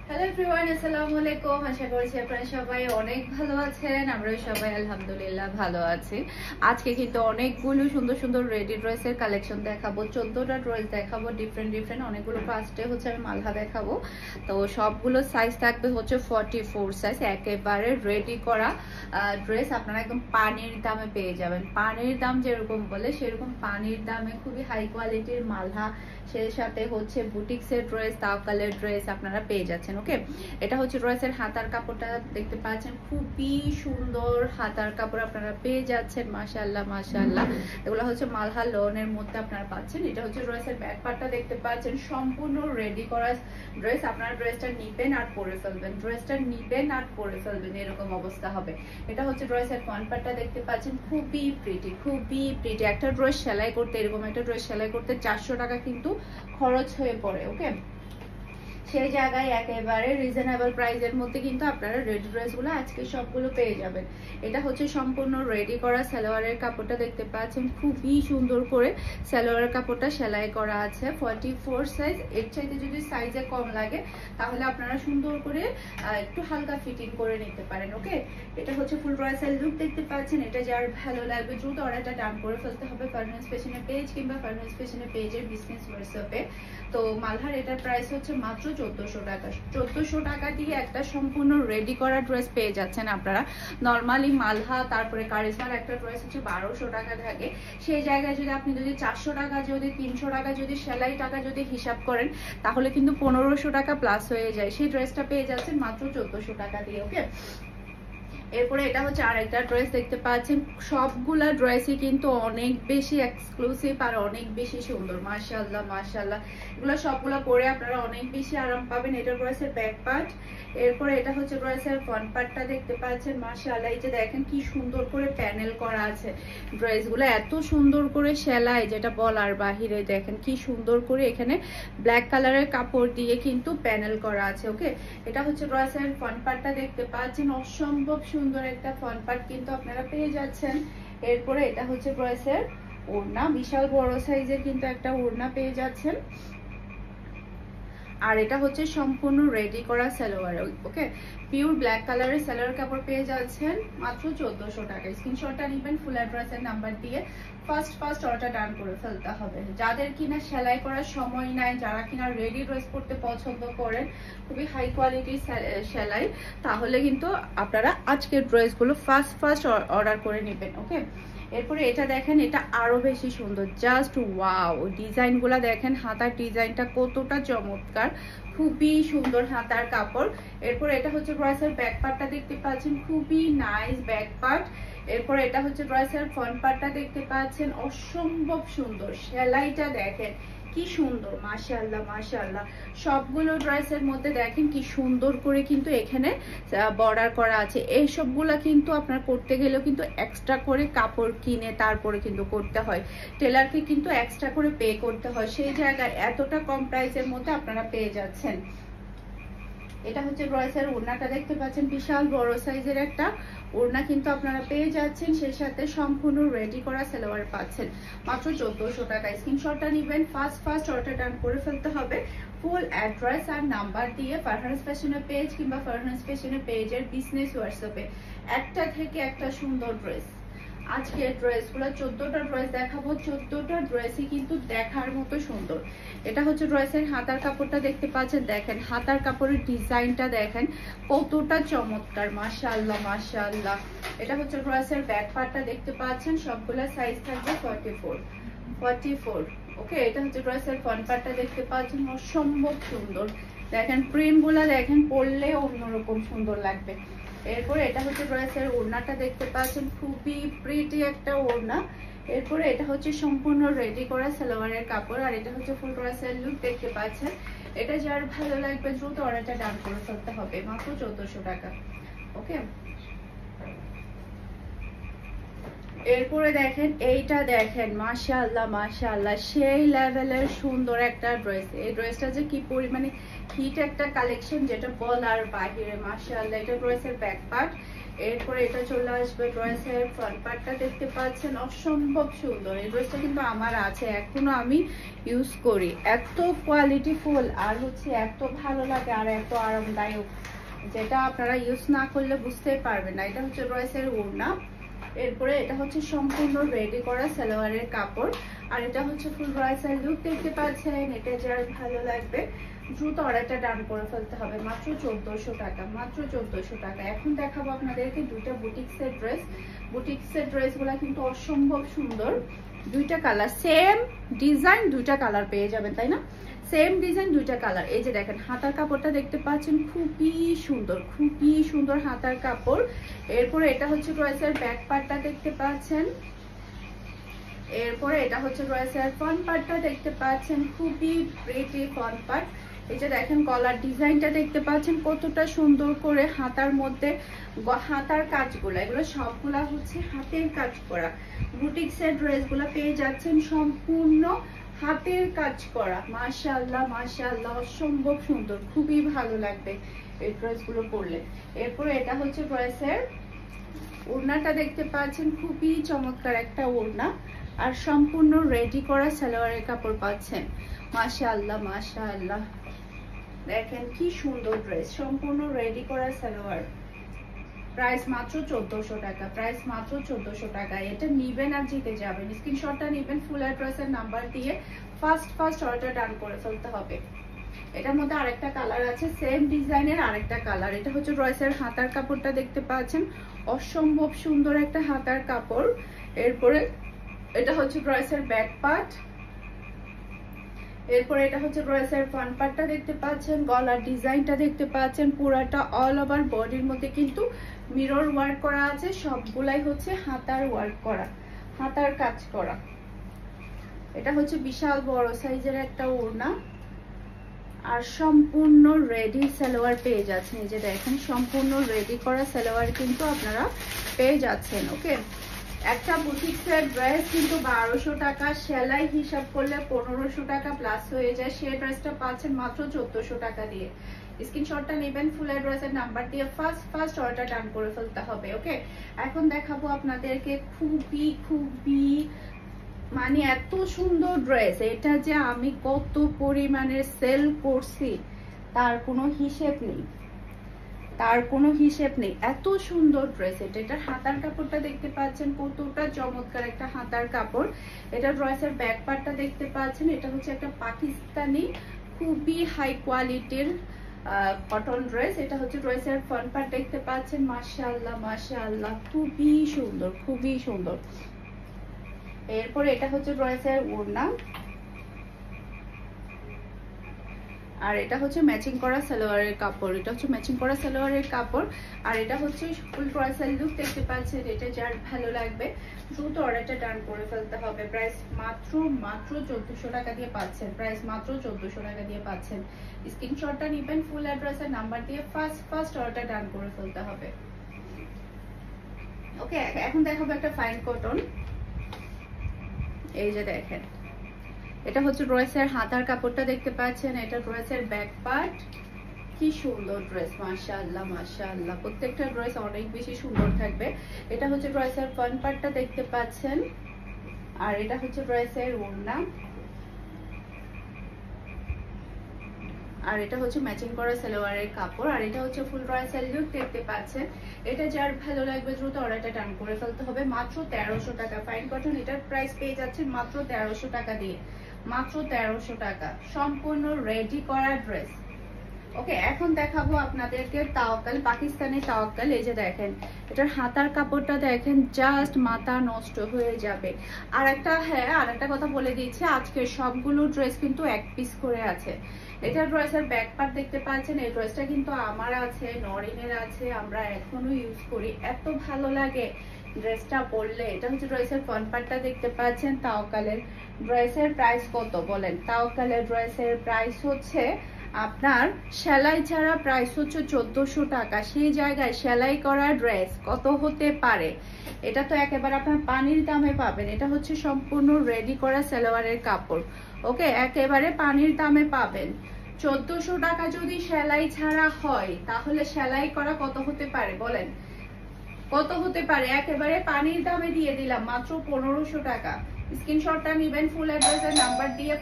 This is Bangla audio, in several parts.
হ্যালো এভরিওয়ান, আসসালামু আলাইকুম। আশা করছি আপনারা সবাই অনেক ভালো আছেন। আমরা সবাই আলহামদুলিল্লাহ ভালো আছি। আজকে কিন্তু অনেকগুলো সুন্দর সুন্দর রেডি ড্রেসের কালেকশন দেখাবো। 14টা ড্রেস দেখাবো, ডিফারেন্ট অনেকগুলো। ফার্স্টে হচ্ছে আমি মালহা দেখাবো। তো সবগুলো সাইজ থাকবে হচ্ছে 44 সাইজ, একেবারে রেডি করা ড্রেস। আপনারা একদম পানির দামে পেয়ে যাবেন। পানির দাম যেরকম বলে সেরকম পানির দামে খুবই হাই কোয়ালিটির মালহা, সেই সাথে হচ্ছে বুটিক্সের ড্রেস, তাওকালের ড্রেস আপনারা পেয়ে যাচ্ছেন। ওকে, এটা হচ্ছে ড্রেসের হাতার কাপড়টা দেখতে পাচ্ছেন, খুবই সুন্দর হাতার কাপড় আপনারা পেয়ে যাচ্ছেন। মাশাআল্লাহ মাশাআল্লাহ, এগুলো হচ্ছে মালহা লোনের মধ্যে আপনারা পাচ্ছেন। এটা হচ্ছে ড্রেসের ব্যাক পার্টটা দেখতে পাচ্ছেন, সম্পূর্ণ রেডি করা ড্রেস। আপনারা ড্রেসটা নিবেন আর পরে ফেলবেন, ড্রেসটা নিবেন আর পরে ফেলবেন, এরকম অবস্থা হবে। এটা হচ্ছে ড্রেসের ফ্রন্ট পার্টটা দেখতে পাচ্ছেন, খুবই প্রিটি। একটা ড্রেস সেলাই করতে, এরকম একটা ড্রেস সেলাই করতে 400 টাকা কিন্তু খরচ হয়ে পড়ে। ওকে, সেই জায়গায় একেবারে রিজনেবল প্রাইসের মধ্যে কিন্তু আপনারা রেডি ড্রেসগুলো আজকে সবগুলো পেয়ে যাবেন। এটা হচ্ছে সম্পূর্ণ রেডি করা সালোয়ারের কাপড়টা দেখতে পাচ্ছেন, খুবই সুন্দর করে সালোয়ারের কাপড়টা সেলাই করা আছে। 44 সাইজ, এর চাইতে যদি সাইজে কম লাগে তাহলে আপনারা সুন্দর করে একটু হালকা ফিটিং করে নিতে পারেন। ওকে, এটা হচ্ছে ফুল ড্রেসের লুক দেখতে পাচ্ছেন। এটা যার ভালো লাগবে দ্রুত অর্ডারটা ডান করে ফেলতে হবে ফারহানাস ফ্যাশনের পেজ কিংবা ফারহানাস ফ্যাশনের পেজের বিজনেস হোয়াটসঅ্যাপে। তো মালহার এটার প্রাইস হচ্ছে মাত্র 1400 টাকা। 1400 টাকা দিয়ে একটা সম্পূর্ণ রেডি করা ড্রেস পেয়ে যাচ্ছেন আপনারা। নর্মালি মালহা তারপরে কারিজমার একটা ড্রেস হচ্ছে 1200 টাকা থাকে, সেই জায়গায় যদি আপনি 400 টাকা, 300 টাকা যদি সেলাই টাকা যদি হিসাব করেন তাহলে কিন্তু 1500 টাকা প্লাস হয়ে যায়। সেই ড্রেসটা পেয়ে যাচ্ছেন মাত্র 1400 টাকা দিয়ে। ওকে, এরপরে এটা হচ্ছে আরেকটা ড্রেস দেখতে পাচ্ছেন। সবগুলা ড্রেসই কিন্তু অনেক বেশি এক্সক্লুসিভ আর অনেক বেশি সুন্দর। মাশাআল্লাহ মাশাআল্লাহ, এগুলো সবগুলো পরে আপনারা অনেক বেশি আরাম পাবেন। এটা ড্রেসের ব্যাক পার্ট, এরপরে এটা হচ্ছে ড্রেসের ফ্রন্ট পার্টটা দেখতে পাচ্ছেন। মাশাআল্লাহ, এই যে দেখেন কি সুন্দর করে প্যানেল করা আছে। ড্রেসগুলো এত সুন্দর করে সেলাই, যেটা বলার বাহিরে। দেখেন কি সুন্দর করে এখানে ব্ল্যাক কালারের কাপড় দিয়ে কিন্তু প্যানেল করা আছে। ওকে, এটা হচ্ছে ড্রেসের ফ্রন্ট পার্টটা দেখতে পাচ্ছেন, অসম্ভব সুন্দর একটা ফ্রন্ট পার্ট কিন্তু আপনারা পেয়ে যাচ্ছেন। এরপরে এটা হচ্ছে ড্রেসের ওড়না, বিশাল বড় সাইজের কিন্তু একটা ওড়না পেয়ে যাচ্ছেন। আর এটা হচ্ছে সম্পূর্ণ রেডি করা সালোয়ার। ওকে, পিওর ব্ল্যাক কালারের সালোয়ার কাপড় পেয়ে যাচ্ছেন মাত্র 1400 টাকা। স্ক্রিনশটটা নেবেন ফুল অ্যাড্রেসের নাম্বার দিয়ে, ফার্স্ট অর্ডার ডান করে ফেলতে হবে। যাদের কিনা সেলাই করার সময় নাই, যারা কিনা রেডি ড্রেস পরতে পছন্দ করেন, খুবই হাই কোয়ালিটির সেলাই, তাহলে কিন্তু আপনারা আজকের ড্রেসগুলো ফার্স্ট অর্ডার করে নেবেন। ওকে, এরপরে এটা দেখেন, এটা আরো বেশি সুন্দর, জাস্ট ওয়াও। ডিজাইনগুলো দেখেন, হাতার ডিজাইনটা কতটা চমৎকার, খুবই সুন্দর হাতার কাপড়। এরপর এটা হচ্ছে ড্রেসের ব্যাক পার্টটা দেখতে পাচ্ছেন, খুবই নাইস ব্যাক পার্ট। এরপর এটা হচ্ছে ড্রেসের ফ্রন্ট পার্টটা দেখতে পাচ্ছেন, অসম্ভব সুন্দর। সেলাইটা দেখেন কি সুন্দর, মাশাআল্লাহ মাশাআল্লাহ। সবগুলো ড্রেসের মধ্যে দেখেন কি সুন্দর করে কিন্তু এখানে বর্ডার করা আছে। এই সবগুলা কিন্তু আপনার করতে গেলেও কিন্তু এক্সট্রা করে কাপড় কিনে তারপরে কিন্তু করতে হয়, টেলারকে কিন্তু এক্সট্রা করে পে করতে হয়। সেই জায়গায় এতটা কম প্রাইসের মধ্যে আপনারা পেয়ে যাচ্ছেন। এটা হচ্ছে ড্রেসের ওড়নাটা দেখতে পাচ্ছেন, বিশাল বড় সাইজের একটা ওড়না কিন্তু আপনারা পেয়ে যাচ্ছেন। সেই সাথে সম্পূর্ণ রেডি করা সালোয়ার পাচ্ছেন মাত্র 1400 টাকা। স্ক্রিনশটটা নেবেন, ফার্স্ট অর্ডার ডান করে ফেলতে হবে। ফুল অ্যাড্রেস আর নাম্বার দিয়ে ফারহানাস ফ্যাশনের পেজ কিংবা ফারহানাস ফ্যাশনের পেজের বিজনেস হোয়াটসঅ্যাপে একটা থেকে একটা সুন্দর ড্রেস। আজকে ড্রেসগুলো 14টা ড্রেস দেখাবো, 14টা ড্রেসই কিন্তু দেখার মতো সুন্দর। এটা হচ্ছে ড্রেসের হাতার কাপড়টা দেখতে পাচ্ছেন, দেখেন হাতার কাপড়ের ডিজাইনটা দেখেন কতটা চমৎকার। মাশাআল্লাহ মাশাআল্লাহ, এটা হচ্ছে ড্রেসের ব্যাক পার্টটা দেখতে পাচ্ছেন। সবগুলা সাইজ থাকবে 44। ওকে, এটা হচ্ছে ড্রেসের ফ্রন্ট পার্টটা দেখতে পাচ্ছেন, অসম্ভব সুন্দর। দেখেন প্রিন্টগুলা দেখেন, পরলে অন্যরকম সুন্দর লাগবে। এরপরে এটা হচ্ছে ড্রেসের ওড়নাটা দেখতে পাচ্ছেন, খুবই প্রিটি একটা ওড়না। এরপরে এটা হচ্ছে সম্পূর্ণ রেডি করা সালোয়ারের কাপড়, আর এটা হচ্ছে ফুল ড্রেসের লুক দেখতে পাচ্ছেন। এটা যার ভালো লাগবে দ্রুত অর্ডারটা ডান করে ফেলতে হবে, মাত্র 1400 টাকা। ওকে, এরপরে দেখেন এইটা দেখেন, মাশাআল্লাহ মাশাআল্লাহ, সেই লেভেলের সুন্দর একটা ড্রেস। এই ড্রেসটা যে কি পরিমাণে হিট একটা কালেকশন, যেটা বলার বাহিরে। মাশাআল্লাহ, এটা ড্রেসের ব্যাক পার্ট, এরপরে এটা চলে আসবে ড্রেসের ফ্রন্ট পার্টটা দেখতে পাচ্ছেন অসম্ভব সুন্দর। এই ড্রেসটা কিন্তু আমার আছে, এখনো আমি ইউজ করি, এত কোয়ালিটিফুল আর হচ্ছে এত ভালো লাগে আর এত আরামদায়ক, যেটা আপনারা ইউজ না করলে বুঝতেই পারবেন না। এটা হচ্ছে ড্রেসের ওড়না, এরপরে এটা হচ্ছে সম্পূর্ণ রেডি করা সালোয়ারের কাপড়, আর এটা হচ্ছে ফুল ড্রেসের লুক দেখতে পাচ্ছেন। এটা যার ভালো লাগবে দ্রুত অর্ডারটা ডান করে ফেলতে হবে, মাত্র 1400 টাকা, মাত্র 1400 টাকা। এখন দেখাবো আপনাদেরকে দুইটা বুটিক্সের ড্রেস। বুটিক্সের ড্রেসগুলো কিন্তু অসম্ভব সুন্দর, দুইটা কালার সেম ডিজাইন, দুইটা কালার পেয়ে যাবেন, তাই না? সেম ডিজাইন দুইটা কালার। এই যে দেখেন হাতার কাপড়টা দেখতে পাচ্ছেন, খুবই সুন্দর, খুবই সুন্দর হাতার কাপড়। এরপরে এটা হচ্ছে ড্রেসের ব্যাক পার্টটা দেখতে পাচ্ছেন, এরপরে এটা হচ্ছে ড্রেসের ফ্রন্ট পার্টটা দেখতে পাচ্ছেন, খুবই প্রিটি ফ্রন্ট পার্ট। এই যে দেখেন গলার ডিজাইনটা দেখতে পাচ্ছেন কতটা সুন্দর করে, হাতার মধ্যে হাতার কাজগুলো, এগুলো সবগুলা হচ্ছে হাতের কাজ করা। বুটিক্সের ড্রেসগুলো পেয়ে যাচ্ছেন সম্পূর্ণ হাতের কাজ করা। মাশাআল্লাহ মাশাআল্লাহ, অসম্ভব সুন্দর, খুবই ভালো লাগবে এই ড্রেসগুলো পরলে। এরপরে এটা হচ্ছে ড্রেসের ওড়নাটা দেখতে পাচ্ছেন, খুবই চমৎকার একটা ওড়না, আর সম্পূর্ণ রেডি করা সালোয়ারের কাপড় পাচ্ছেন। মাশাআল্লাহ মাশাআল্লাহ, দেখেন কি সুন্দর ড্রেস, সম্পূর্ণ রেডি করা সালোয়ার। প্রাইস মাত্র 1400 টাকা, প্রাইস মাত্র 1400 টাকা। এটা নিবেন আর জিতে যাবেন, স্ক্রিনশটটা নেবেন, ফুল অ্যাড্রেসের নাম্বার দিয়ে ফার্স্ট অর্ডার ডান করে ফেলতে হবে। এটার মধ্যে আরেকটা কালার আছে, সেম ডিজাইনের আরেকটা কালার। এটা হচ্ছে ড্রেসের হাতার কাপড়টা দেখতে পাচ্ছেন, অসম্ভব সুন্দর একটা হাতার কাপড়। এরপরে এটা হচ্ছে ড্রেসের ব্যাক পার্ট, এরপরে এটা হচ্ছে ড্রেসের ফ্রন্ট পার্টটা দেখতে পাচ্ছেন, গলার ডিজাইনটা দেখতে পাচ্ছেন, পুরাটা অল ওভার বডির মধ্যে কিন্তু মিরর ওয়ার্ক করা আছে, সবগুলাই হচ্ছে হাতার ওয়ার্ক করা, হাতার কাজ করা। এটা হচ্ছে বিশাল বড় সাইজের একটা ওড়না, আর সম্পূর্ণ রেডি সালোয়ার পেয়ে যাচ্ছেন। এই যে দেখেন সম্পূর্ণ রেডি করা সালোয়ার কিন্তু আপনারা পেয়ে যাচ্ছেন। ওকে, একটা বুটিক্সের ড্রেস কিন্তু 1200 টাকা, সেলাই হিসাব করলে 1500 টাকা প্লাস হয়ে যায়, সেই ড্রেসটা পাচ্ছেন মাত্র 1400 টাকা দিয়ে। স্ক্রিনশটটা নেবেন, ফুল অ্যাড্রেসের নাম্বার দিয়ে ফার্স্ট অর্ডার ডান করে ফেলতে হবে। ওকে, এখন দেখাবো আপনাদেরকে খুবই মানে এত সুন্দর ড্রেস, এটা যে আমি কত পরিমাণে সেল করছি তার কোনো হিসেব নেই, তার কোনো হিসেব নেই, এত সুন্দর ড্রেস। এটার হাতার কাপড়টা দেখতে পাচ্ছেন কতটা চমৎকার একটা হাতার কাপড়। এটা ড্রেসের ব্যাক পার্টটা দেখতে পাচ্ছেন, এটা হচ্ছে একটা পাকিস্তানি খুবই হাই কোয়ালিটির কটন ড্রেস। এটা হচ্ছে ড্রেসের ফ্রন্ট পার্ট দেখতে পাচ্ছেন, মাশাআল্লাহ মাশাআল্লাহ, খুবই সুন্দর, খুবই সুন্দর। এরপরে এটা হচ্ছে ড্রেসের ওড়না, আর এটা হচ্ছে ম্যাচিং করা সালোয়ারের কাপড়, এটা হচ্ছে ম্যাচিং করা সালোয়ারের কাপড়, আর এটা হচ্ছে ফুল ড্রেসের লুক দেখতে পাচ্ছেন। এটা যার ভালো লাগবে দ্রুত অর্ডারটা ডান করে ফেলতে হবে। প্রাইস মাত্র 1400 টাকা দিয়ে পাচ্ছেন, প্রাইস মাত্র 1400 টাকা দিয়ে পাচ্ছেন। স্ক্রিনশটটা নেবেন, ফুল অ্যাড্রেসের নাম্বার দিয়ে ফার্স্ট অর্ডার ডান করে ফেলতে হবে। ওকে, এখন দেখাবো একটা ফাইন কটন। এই যে দেখেন এটা হচ্ছে ড্রেসের হাতার কাপড়টা দেখতে পাচ্ছেন, এটা ড্রেসের ব্যাক পার্ট। কি সুন্দর ড্রেস, মাশাআল্লাহ মাশাআল্লাহ, প্রত্যেকটা ড্রেস অনেক বেশি সুন্দর থাকবে। এটা হচ্ছে ড্রেসের ফ্রন্ট পার্টটা দেখতে পাচ্ছেন, আর এটা হচ্ছে ড্রেসের ওড়না, আর এটা হচ্ছে ম্যাচিং করা সালোয়ারের কাপড়, আর এটা হচ্ছে ফুল ড্রেসের লুক দেখতে পাচ্ছেন। এটা যার ভালো লাগবে দ্রুত অর্ডারটা ডান করে ফেলতে হবে। মাত্র 1300 টাকা ফাইন কটন, এটার প্রাইস পেয়ে যাচ্ছেন মাত্র 1300 টাকা দিয়ে, মাত্র 1300 টাকা, সম্পূর্ণ রেডি করা ড্রেস। ওকে, এখন দেখাবো আপনাদেরকে তাওয়াক্কাল, পাকিস্তানি তাওয়াক্কাল। এই যে দেখেন এটার হাতার কাপড়টা দেখেন, জাস্ট মাথা নষ্ট হয়ে যাবে। আর একটা কথা বলে দিচ্ছি, আজকে সবগুলো ড্রেস কিন্তু এক পিস করে আছে। এটা ড্রেসের ব্যাক পার্ট দেখতে পাচ্ছেন, এই ড্রেসটা কিন্তু আমার আছে, নরিনের আছে, আমরা এখনো ইউজ করি, এত ভালো লাগে ড্রেসটা পরলে। এটা হচ্ছে ড্রেসের ফ্রন্ট পার্টটা দেখতে পাচ্ছেন তাওয়াক্কালের। ড্রেসের প্রাইস কত বলেন? তাওয়াক্কালের ড্রেসের প্রাইস হচ্ছে আপনার সেলাই ছাড়া প্রাইস হচ্ছে 1400 টাকা। সেই জায়গায় সেলাই করা ড্রেস কত হতে পারে? এটা তো একেবারে আপনার পানির দামে পাবেন। এটা হচ্ছে সম্পূর্ণ রেডি করা সালোয়ারের কাপড়। ওকে, একেবারে পানির দামে পাবেন। 1400 টাকা যদি সেলাই ছাড়া হয়, তাহলে সেলাই করা কত হতে পারে বলেন? কত হতে পারে, একেবারে পানির দামে দিয়ে দিলাম মাত্র 1500 টাকা। স্ক্রিনশটটা নেবেন, ফুল অ্যাড্রেসের নাম্বার দিয়ে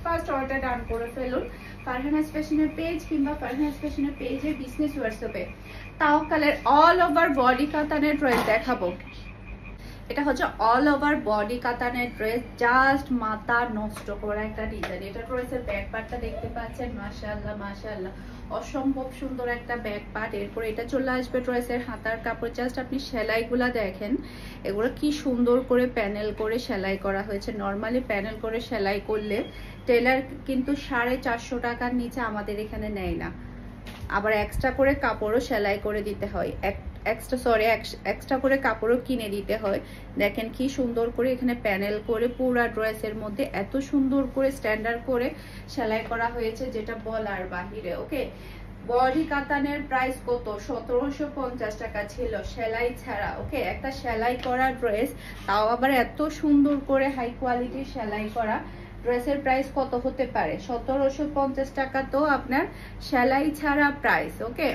ফার্স্ট অর্ডার ডান করে ফেলুন ফারহানাস ফ্যাশনের পেজ কিংবা ফারহানাস ফ্যাশনের পেজে বিজনেস হোয়াটসঅ্যাপে। তাওয়াক্কালের অল ওভার বডি কাতানের ড্রেস দেখাবো। এটা হচ্ছে অল ওভার বডি কাতানের ড্রেস, জাস্ট মাথা নষ্ট করা একটা ডিজাইন। এটা ড্রেসের ব্যাক পার্টটা দেখতে পাচ্ছেন, মাশাআল্লাহ মাশাআল্লাহ অসম্ভব সুন্দর একটা ব্যাক পার্ট। এরপর এটা চলে আসবে ড্রেসের হাতার কাপড়। জাস্ট আপনি সেলাইগুলা দেখেন, এগুলো কি সুন্দর করে প্যানেল করে সেলাই করা হয়েছে। নর্মালি প্যানেল করে সেলাই করলে টেলার কিন্তু 450 টাকার নিচে আমাদের এখানে নেয় না, আবার এক্সট্রা করে কাপড়ও সেলাই করে দিতে হয়, এক্সট্রা করে কাপড়ও কিনে দিতে হয়। দেখেন কি সুন্দর করে এখানে প্যানেল করে পুরা ড্রেসের মধ্যে এত সুন্দর করে স্ট্যান্ডার্ড করে সেলাই করা হয়েছে, যেটা বলার বাহিরে। ওকে, বডি কাতানের প্রাইস কত? 1750 টাকা ছিল সেলাই ছাড়া। ওকে, একটা সেলাই করা ড্রেস, তাও আবার এত সুন্দর করে হাই কোয়ালিটির সেলাই করা ড্রেসের প্রাইস কত হতে পারে? 1750 টাকা তো আপনার সেলাই ছাড়া প্রাইস। ওকে,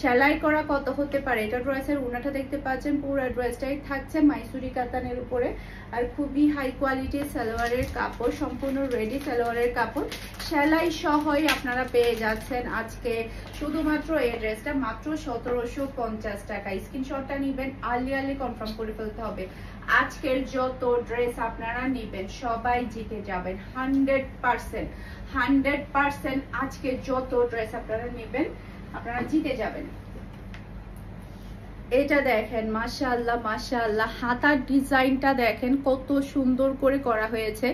সেলাই করা কত হতে পারে? এটা ড্রেসের উনাটা দেখতে পাচ্ছেন, পুরো ড্রেসটাই থাকছে মাইসুরি কাতানের উপরে, আর খুবই হাই কোয়ালিটির সালোয়ারের কাপড়, সম্পূর্ণ রেডি সালোয়ারের কাপড়, সেলাই সহই আপনারা পেয়ে যাচ্ছেন আজকে শুধুমাত্র এই ড্রেসটা মাত্র 1750 টাকা। স্ক্রিনশটটা নেবেন, আর্লি কনফার্ম করে ফেলতে হবে। আজকের যত ড্রেস আপনারা নেবেন সবাই জিতে যাবেন 100%। আজকে যত ড্রেস আপনারা নেবেন আপনারা জিতে যাবেন। এটা দেখেন, মাশাআল্লাহ মাশাআল্লাহ হাতার ডিজাইনটা দেখেন কত সুন্দর করে করা হয়েছে।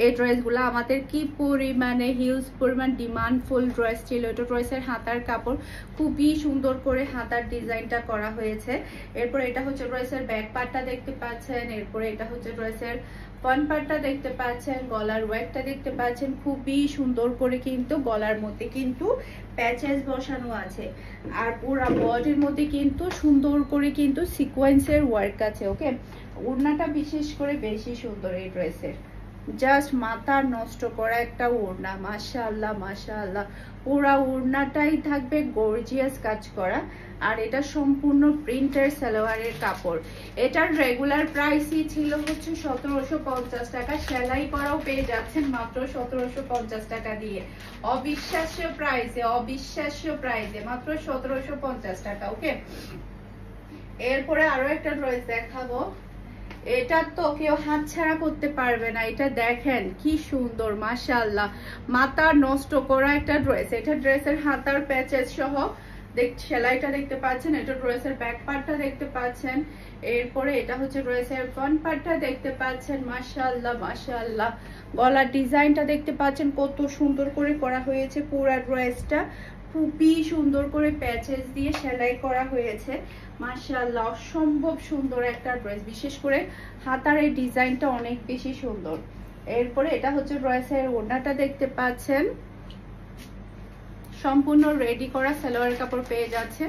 এই ড্রেসগুলো আমাদের কি পরিমাণে হিউজ পরিমাণ ডিমান্ডফুল ড্রেস ছিল। এটা ড্রেসের হাতার কাপড়, খুবই সুন্দর করে হাতার ডিজাইনটা করা হয়েছে। এরপর এটা হচ্ছে ড্রেসের ব্যাক পার্টটা দেখতে পাচ্ছেন, এরপরে এটা হচ্ছে ড্রেসের ফ্রন্ট পার্টটা দেখতে পাচ্ছেন, গলার ওয়ার্কটা দেখতে পাচ্ছেন, খুবই সুন্দর করে কিন্তু গলার মধ্যে কিন্তু প্যাচেস বসানো আছে, আর পুরো বডির মধ্যে কিন্তু সুন্দর করে কিন্তু সিকোয়েন্সের ওয়ার্ক আছে। ওকে, ওড়নাটা বিশেষ করে বেশি সুন্দর এই ড্রেসের, জাস্ট মাথা নষ্ট করা একটা ওড়না। মাশাআল্লাহ মাশাআল্লাহ পুরা ওড়নাটাই থাকবে গর্জিয়াস কাজ করা, আর এটা সম্পূর্ণ প্রিন্টের সালোয়ারের কাপড়। এটার রেগুলার প্রাইসই ছিল হচ্ছে 1750 টাকা, সেলাই করাও পেয়ে যাচ্ছেন মাত্র 1750 টাকা দিয়ে। অবিশ্বাস্য প্রাইসে মাত্র 1750 টাকা। ওকে, এরপরে আরো একটা ড্রেস দেখাবো, এটা তো কেউ হাতছাড়া করতে পারবে না। এটা দেখেন কি সুন্দর, মাশাআল্লাহ মাথা নষ্ট করা একটা ড্রেস। এটা ড্রেসের হাতার প্যাচেস সহ সেলাইটা দেখতে পাচ্ছেন, এটা ড্রেসের ব্যাক পার্টটা দেখতে পাচ্ছেন, এরপরে এটা হচ্ছে ড্রেসের ফ্রন্ট পার্টটা দেখতে পাচ্ছেন। মাশাআল্লাহ মাশাআল্লাহ গলার ডিজাইনটা দেখতে পাচ্ছেন কত সুন্দর করে করা হয়েছে। পুরো ড্রেসটা খুবই সুন্দর করে প্যাচেস দিয়ে সেলাই করা হয়েছে। মাশাআল্লাহ অসম্ভব সুন্দর একটা ড্রেস, বিশেষ করে হাতার এই ডিজাইনটা অনেক বেশি সুন্দর। এরপরে এটা হচ্ছে ড্রেসের ওড়নাটা দেখতে পাচ্ছেন, সম্পূর্ণ রেডি করা সালোয়ার কাপড় পেয়ে যাচ্ছে।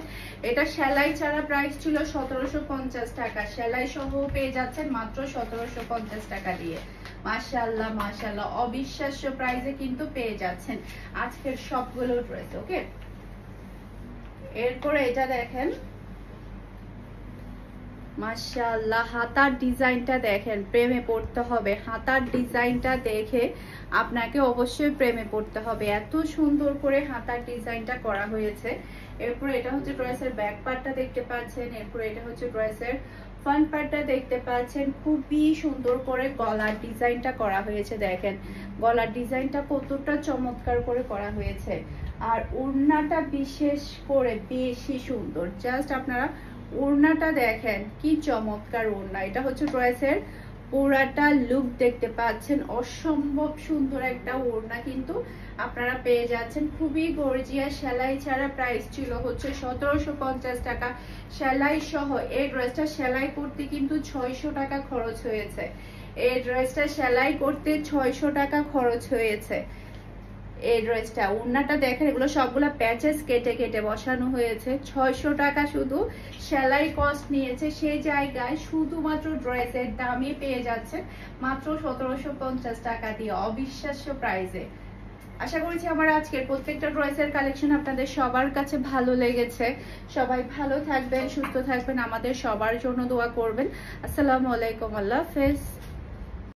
এটা সেলাই ছাড়া প্রাইস ছিল 1750 টাকা, সেলাই সহ পেয়ে যাচ্ছেন মাত্র 1750 টাকা দিয়ে। মাশাআল্লাহ মাশাআল্লাহ অবিশ্বাস্য প্রাইসে কিন্তু পেয়ে যাচ্ছেন আজকের সবগুলো ড্রেস। ওকে, এরপরে এটা দেখেন, মাশাআল্লাহ হাতার ডিজাইনটা দেখেন, প্রেমে পড়তে হবে। হাতার ডিজাইনটা দেখে আপনাকে অবশ্যই প্রেমে পড়তে হবে, এত সুন্দর করে হাতার ডিজাইনটা করা হয়েছে। এরপর এটা হচ্ছে ড্রেসের ব্যাক পার্টটা দেখতে পাচ্ছেন, এরপর এটা হচ্ছে ড্রেসের ফ্রন্ট পার্টটা দেখতে পাচ্ছেন, খুবই সুন্দর করে গলার ডিজাইনটা করা হয়েছে। দেখেন গলার ডিজাইনটা কতটা চমৎকার করে করা হয়েছে, আর ওড়নাটা বিশেষ করে বেশি সুন্দর। জাস্ট আপনারা ওড়নাটা দেখেন কি চমৎকার ওড়না। এটা হচ্ছে ড্রেসের পুরাটা লুক দেখতে পাচ্ছেন, অসম্ভব সুন্দর একটা ওড়না কিন্তু আপনারা পেয়ে যাচ্ছেন, খুবই গর্জিয়াস। সেলাই ছাড়া প্রাইস ছিল হচ্ছে 1750 টাকা, সেলাই সহ। এই ড্রেসটা সেলাই করতে কিন্তু 600 টাকা খরচ হয়েছে। এই ড্রেসটা সেলাই করতে 600 টাকা খরচ হয়েছে। এই ড্রেসটা ওড়নাটা দেখেন, এগুলো সবগুলো প্যাচেস কেটে কেটে বসানো হয়েছে। 600 টাকা শুধু সেলাই কস্ট নিয়েছে, সেই জায়গায় শুধুমাত্র ড্রেসের দামই পেয়ে যাচ্ছে মাত্র 1750 টাকা দিয়ে, অবিশ্বাস্য প্রাইসে। আশা করছি আমার আজকের প্রত্যেকটা ড্রেসের কালেকশন আপনাদের সবার কাছে ভালো লেগেছে। সবাই ভালো থাকবেন, সুস্থ থাকবেন, আমাদের সবার জন্য দোয়া করবেন। আসসালামু আলাইকুম, আল্লাহ হাফেজ।